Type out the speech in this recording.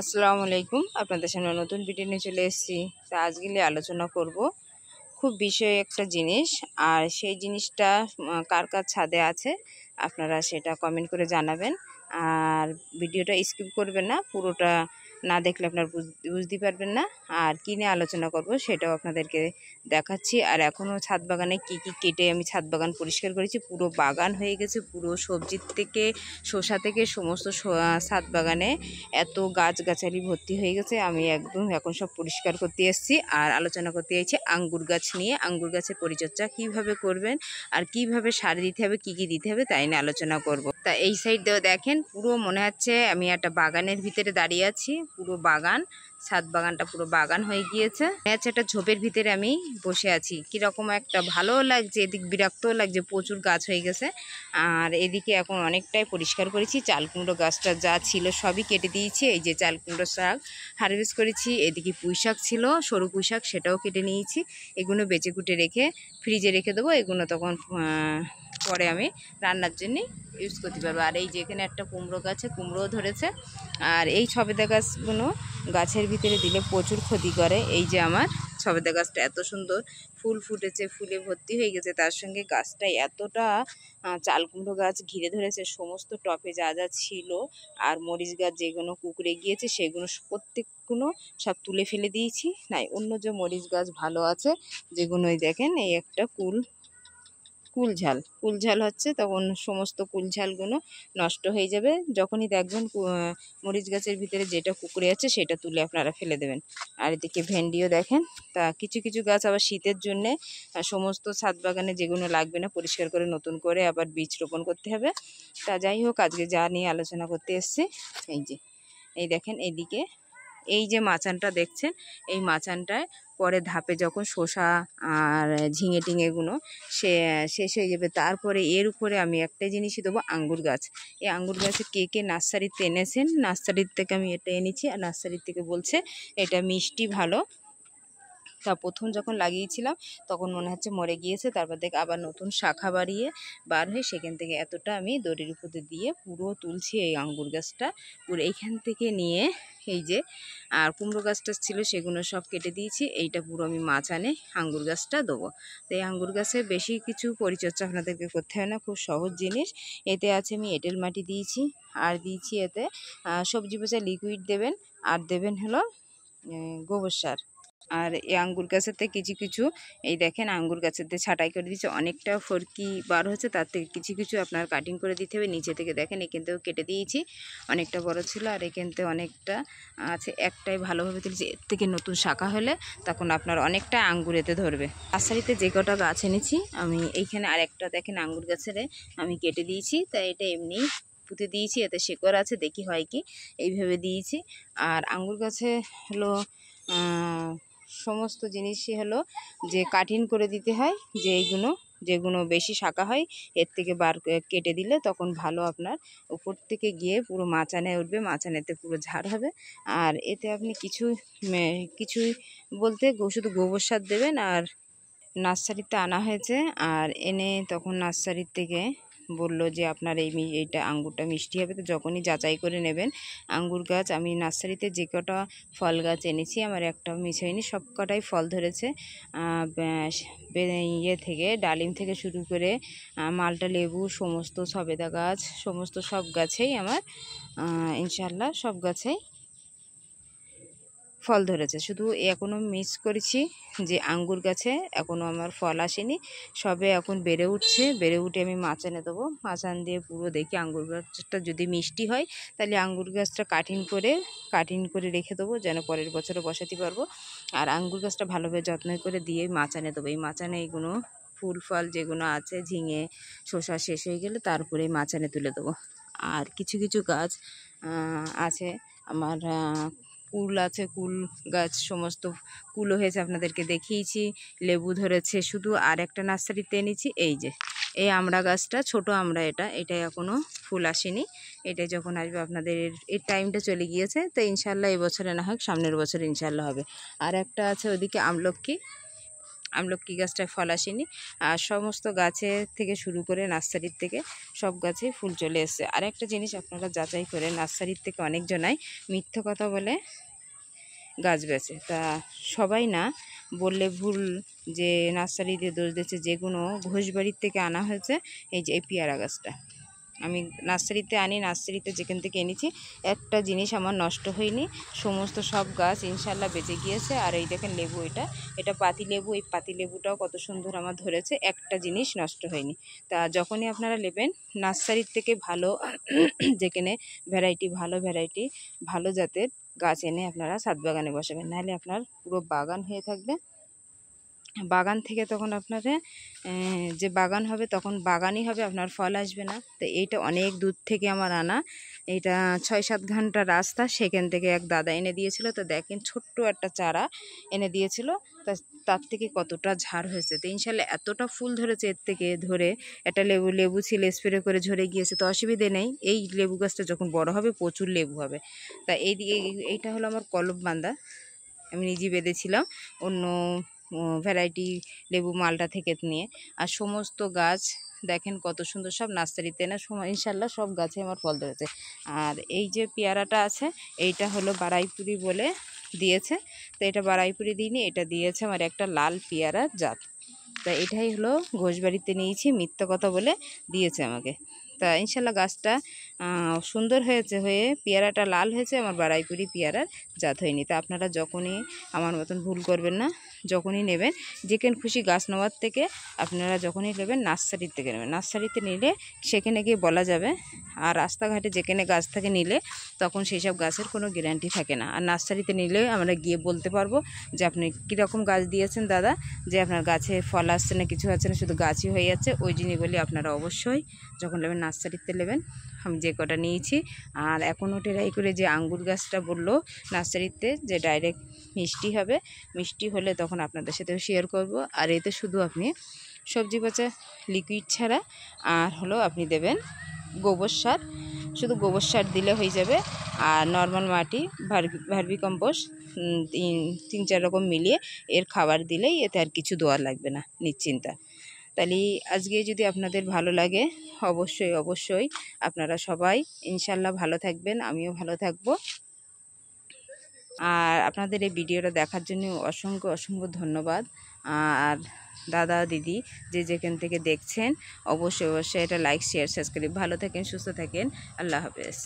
আসসালামু আলাইকুম। আপনাদের সামনে নতুন ভিডিও নিয়ে চলে এসেছি। তা আজকে আলোচনা করব খুব বিষয় একটা জিনিস, আর সেই জিনিসটা কার কার ছাদে আছে আপনারা সেটা কমেন্ট করে জানাবেন। আর ভিডিওটা স্কিপ করবেন না, পুরোটা না দেখলে আপনার বুঝতে পারবেন না। আর কী নিয়ে আলোচনা করব সেটাও আপনাদেরকে দেখাচ্ছি। আর এখনও ছাদ বাগানে কি কি কেটে আমি ছাদ বাগান পরিষ্কার করেছি, পুরো বাগান হয়ে গেছে। পুরো সবজির থেকে শসা থেকে সমস্ত ছাদ বাগানে এত গাছগাছালি ভর্তি হয়ে গেছে। আমি একদম এখন সব পরিষ্কার করতে এসেছি আর আলোচনা করতে চাইছি আঙ্গুর গাছ নিয়ে। আঙ্গুর গাছের পরিচর্যা কিভাবে করবেন আর কিভাবে সার দিতে হবে, কি কি দিতে হবে তাই নিয়ে আলোচনা করব। তা এই সাইড দিয়েও দেখেন, পুরো মনে হচ্ছে আমি একটা বাগানের ভিতরে দাঁড়িয়ে আছি। পুরো বাগান, ছাদ বাগানটা পুরো বাগান হয়ে গিয়েছে। মনে হচ্ছে একটা ঝোপের ভিতরে আমি বসে আছি। কীরকম একটা ভালোও লাগছে, এদিক বিরক্তও লাগছে, প্রচুর গাছ হয়ে গেছে। আর এদিকে এখন অনেকটাই পরিষ্কার করেছি। চাল কুমড়ো গাছটা যা ছিল সবই কেটে দিয়েছি। এই যে চাল কুমড়ো শাক হারভেস্ট করেছি। এদিকে পুঁই শাক ছিল, সরু পুঁই শাক, সেটাও কেটে নিয়েছি। এগুলো বেঁচে কুটে রেখে ফ্রিজে রেখে দেবো। এগুলো তখন পরে আমি রান্নার জন্য ইউজ করতে পারবো। আর এই যে এখানে একটা কুমড়ো গাছে কুমড়োও ধরেছে। আর এই সবেদা গাছগুলো গাছের ভিতরে দিলে প্রচুর ক্ষতি করে। এই যে আমার সবেদা গাছটা এত সুন্দর ফুল ফুটেছে, ফুলে ভর্তি হয়ে গেছে। তার সঙ্গে গাছটা এতটা চাল কুমড়ো গাছ ঘিরে ধরেছে। সমস্ত টপে যা যা ছিল আর মরিচ গাছ যেগুলো কুকড়ে গিয়েছে সেগুলো প্রত্যেকগুলো সব তুলে ফেলে দিয়েছি। নাই, অন্য যে মরিচ গাছ ভালো আছে যেগুলোই দেখেন, এই একটা কুলঝাল হচ্ছে, তখন সমস্ত কুলঝালগুলো নষ্ট হয়ে যাবে। যখনই দেখবেন মরিচ গাছের ভিতরে যেটা কুকড়ে আছে সেটা তুলে আপনারা ফেলে দেবেন। আর এদিকে ভেন্ডিও দেখেন। তা কিছু কিছু গাছ আবার শীতের জন্যে সমস্ত ছাদ বাগানে যেগুলো লাগবে না পরিষ্কার করে নতুন করে আবার বীজ রোপণ করতে হবে। তা যাই হোক, আজকে যা নিয়ে আলোচনা করতে এসছি, এই দেখেন এদিকে এই যে মাচানটা দেখছেন, এই মাচানটায় পরে ধাপে যখন শসা আর ঝিঙে টিঙেগুলো শেষ হয়ে যাবে, তারপরে এর উপরে আমি একটাই জিনিসই দেবো, আঙ্গুর গাছ। এই আঙ্গুর গাছে কে কে নার্সারিতে এনেছেন, নার্সারির থেকে আমি এটা এনেছি। আর নার্সারির থেকে বলছে এটা মিষ্টি ভালো। তা প্রথম যখন লাগিয়েছিলাম তখন মনে হচ্ছে মরে গিয়েছে, তারপর থেকে আবার নতুন শাখা বাড়িয়ে বার হয়ে সেখান থেকে এতটা আমি দড়ির উপরে দিয়ে পুরো তুলছি এই আঙ্গুর গাছটা। পুরো এইখান থেকে নিয়ে এই যে আর কুমড়ো গাছটা ছিল সেগুলো সব কেটে দিয়েছি। এইটা পুরো আমি মাচানে আঙ্গুর গাছটা দেবো। তো এই আঙ্গুর গাছে বেশি কিছু পরিচর্যা আপনাদেরকে করতে হয় না, খুব সহজ জিনিস। এতে আছে আমি এঁটেল মাটি দিয়েছি, আর দিয়েছি এতে সবজি পচা লিকুইড দেবেন, আর দেবেন হলো গোবর সার। আর এই আঙ্গুর গাছেতে কিছু কিছু এই দেখেন আঙ্গুর গাছেতে ছাঁটাই করে দিচ্ছে, অনেকটা ফরকি বার হচ্ছে। তার থেকে কিছু কিছু আপনার কাটিং করে দিতে হবে। নিচে থেকে দেখেন এখান থেকেও কেটে দিয়েছি, অনেকটা বড় ছিল। আর এখান থেকে অনেকটা আছে, একটাই ভালোভাবে তুলেছি। এর থেকে নতুন শাখা হলে তখন আপনার অনেকটা আঙ্গুর এতে ধরবে। নার্সারিতে যে কটা গাছ এনেছি আমি এইখানে আরেকটা দেখেন আঙ্গুর গাছের আমি কেটে দিয়েছি। তাই এটা এমনি পুঁতে দিয়েছি, এতে শেকড় আছে, দেখি হয় কি, এইভাবে দিয়েছি। আর আঙ্গুর গাছে হলো সমস্ত জিনিসই হলো যে কাটিং করে দিতে হয়, যে যেগুলো বেশি শাখা হয় এর থেকে কেটে দিলে তখন ভালো আপনার উপর থেকে গিয়ে পুরো মাচানে উঠবে, মাচানেতে পুরো ঝাড় হবে। আর এতে আপনি কিছুই বলতে শুধু গোবর সার দেবেন। আর নার্সারিতে আনা হয়েছে, আর এনে তখন নার্সারির থেকে বলল যে আপনার এইটা আঙ্গুরটা মিষ্টি হবে। তো যখনই যাচাই করে নেবেন। আঙ্গুর গাছ আমি নার্সারিতে যে কটা ফল গাছ এনেছি আমার একটাও মিস হয়নি, সব কটাই ফল ধরেছে। ইয়ে থেকে ডালিম থেকে শুরু করে মালটা লেবু, সমস্ত সবেদা গাছ, সমস্ত সব গাছেই আমার ইনশাল্লাহ সব গাছেই ফল ধরেছে। শুধু এখনও মিস করেছি যে আঙ্গুর গাছে এখনও আমার ফল আসেনি, সবে এখন বেড়ে উঠছে। বেড়ে উঠে আমি মাচানে দেবো। মাচান দিয়ে পুরো দেখি আঙ্গুর গাছটা যদি মিষ্টি হয় তাহলে আঙ্গুর গাছটা কাটিং করে রেখে দেবো, যেন পরের বছরে বসাতে পারবো। আর আঙ্গুর গাছটা ভালোভাবে যত্ন করে দিয়ে মাচানে দেবো। এই মাচানে এইগুলো ফুল ফল যেগুলো আছে, ঝিঙে শসা শেষ হয়ে গেলে তারপরে মাচানে তুলে দেবো। আর কিছু কিছু গাছ আছে আমার, কুল আছে, কুল গাছ সমস্ত কুলও হয়েছে, আপনাদেরকে দেখিয়েছি। লেবু ধরেছে শুধু। আর একটা নার্সারিতে এনেছি এই আমড়া গাছটা, ছোট আমড়া, এটা এখনও ফুল আসেনি। এটা যখন আসবে আপনাদের এর টাইমটা চলে গিয়েছে। তো ইনশাল্লাহ এই বছরে না হোক সামনের বছর ইনশাল্লাহ হবে। আর একটা আছে ওদিকে আমলকি, আমলকি গাছটায় ফল আসেনি। আর সমস্ত গাছে থেকে শুরু করে নার্সারির থেকে সব গাছে ফুল চলে এসছে। আর একটা জিনিস আপনারা যাচাই করে, নার্সারির থেকে অনেকজনাই মিথ্যে কথা বলে গাছ বেচে, তা সবাই না বললে ভুল, যে নার্সারিতে দোষ দিচ্ছে। যেগুলো ঘোষবাড়ির থেকে আনা হয়েছে, এই যে এই পেয়ারা গাছটা আমি নার্সারিতে আনি, নার্সারিতে যেখান থেকে এনেছি একটা জিনিস আমার নষ্ট হয়নি, সমস্ত সব গাছ ইনশাল্লাহ বেঁচে গিয়েছে। আর এই দেখেন লেবু, এটা পাতি লেবু, এই পাতি লেবুটাও কত সুন্দর আমার ধরেছে, একটা জিনিস নষ্ট হয়নি। তা যখনই আপনারা নেবেন নার্সারির থেকে ভালো যেখানে ভ্যারাইটি, ভালো ভ্যারাইটি, ভালো জাতের গাছ এনে আপনারা ছাদ বাগানে বসাবেন, নাহলে আপনার পুরো বাগান হয়ে থাকবে। বাগান থেকে তখন আপনারা যে বাগান হবে তখন বাগানই হবে, আপনার ফল আসবে না। তো এইটা অনেক দূর থেকে আমার আনা, এইটা 6-7 ঘন্টা রাস্তা, সেখান থেকে এক দাদা এনে দিয়েছিল। তো দেখেন ছোট্ট একটা চারা এনে দিয়েছিল, তার থেকে কতটা ঝাড় হয়েছে। তো ইনশাল্লাহ এতটা ফুল ধরেছে, এর থেকে ধরে একটা লেবু ছিল, স্প্রে করে ঝরে গিয়েছে, তো অসুবিধে নেই। এই লেবু গাছটা যখন বড় হবে প্রচুর লেবু হবে। তা এইটা হলো আমার কলম বাঁধা, আমি নিজে বেঁধেছিলাম অন্য ভ্যারাইটি লেবু মালটা থেকে নিয়ে। আর সমস্ত গাছ দেখেন কত সুন্দর, সব নার্সারিতে না সময় ইনশাল্লাহ সব গাছে আমার ফল ধরেছে। আর এই যে পেয়ারাটা আছে, এইটা হলো বারাইপুরি বলে দিয়েছে। তো এটা বারাইপুরি দিইনি, এটা দিয়েছে আমার একটা লাল পেয়ারা জাত। তা এটাই হলো ঘোষবাড়িতে নিয়েছি, মিথ্যা কথা বলে দিয়েছে আমাকে। তা ইনশাল্লাহ গাছটা সুন্দর হয়েছে, হয়ে পেয়ারাটা লাল হয়েছে, আমার বারাইপুরি পেয়ারার জাত হয়নি। তা আপনারা যখনই আমার মতন ভুল করবেন না, যখনই নেবেন যেখানে খুশি গাছ নেওয়ার থেকে আপনারা যখনই নেবেন নার্সারির থেকে নেবেন। নার্সারিতে নিলে সেখানে গিয়ে বলা যাবে, আর রাস্তাঘাটে যেখানে গাছ থাকে নিলে তখন সেই সব গাছের কোনো গ্যারান্টি থাকে না। আর নার্সারিতে নিলে আমরা গিয়ে বলতে পারবো যে আপনি কীরকম গাছ দিয়েছেন দাদা, যে আপনার গাছে ফল আসছে না, কিছু আছে না, শুধু গাছই হয়ে যাচ্ছে। ওই জিনিস বলি আপনারা অবশ্যই যখন নেবেন নার্সারিতে নেবেন। আমি যে কটা নিয়েছি, আর এখনও টেরাই করে যে আঙ্গুর গাছটা বললো নার্সারিতে যে ডাইরেক্ট মিষ্টি হবে, মিষ্টি হলে তখন আপনাদের সাথেও শেয়ার করব। আর এতে শুধু আপনি সবজি পচা লিকুইড ছাড়া আর হলো আপনি দেবেন গোবর সার, শুধু গোবর সার দিলে হয়ে যাবে। আর নর্মাল মাটি, ভার্মি কম্পোস্ট 3-4 রকম মিলিয়ে এর খাবার দিলেই, এতে আর কিছু দেওয়া লাগবে না, নিশ্চিন্তা। তাহলে আজকে যদি আপনাদের ভালো লাগে, অবশ্যই অবশ্যই আপনারা সবাই ইনশাল্লাহ ভালো থাকবেন, আমিও ভালো থাকব। আর আপনাদের এই ভিডিওটা দেখার জন্য অসংখ্য অসংখ্য ধন্যবাদ। আর দাদা দিদি যে যেখান থেকে দেখছেন অবশ্যই অবশ্যই এটা লাইক, শেয়ার, সাবস্ক্রাইব। ভালো থাকেন, সুস্থ থাকেন, আল্লাহ হাফেজ।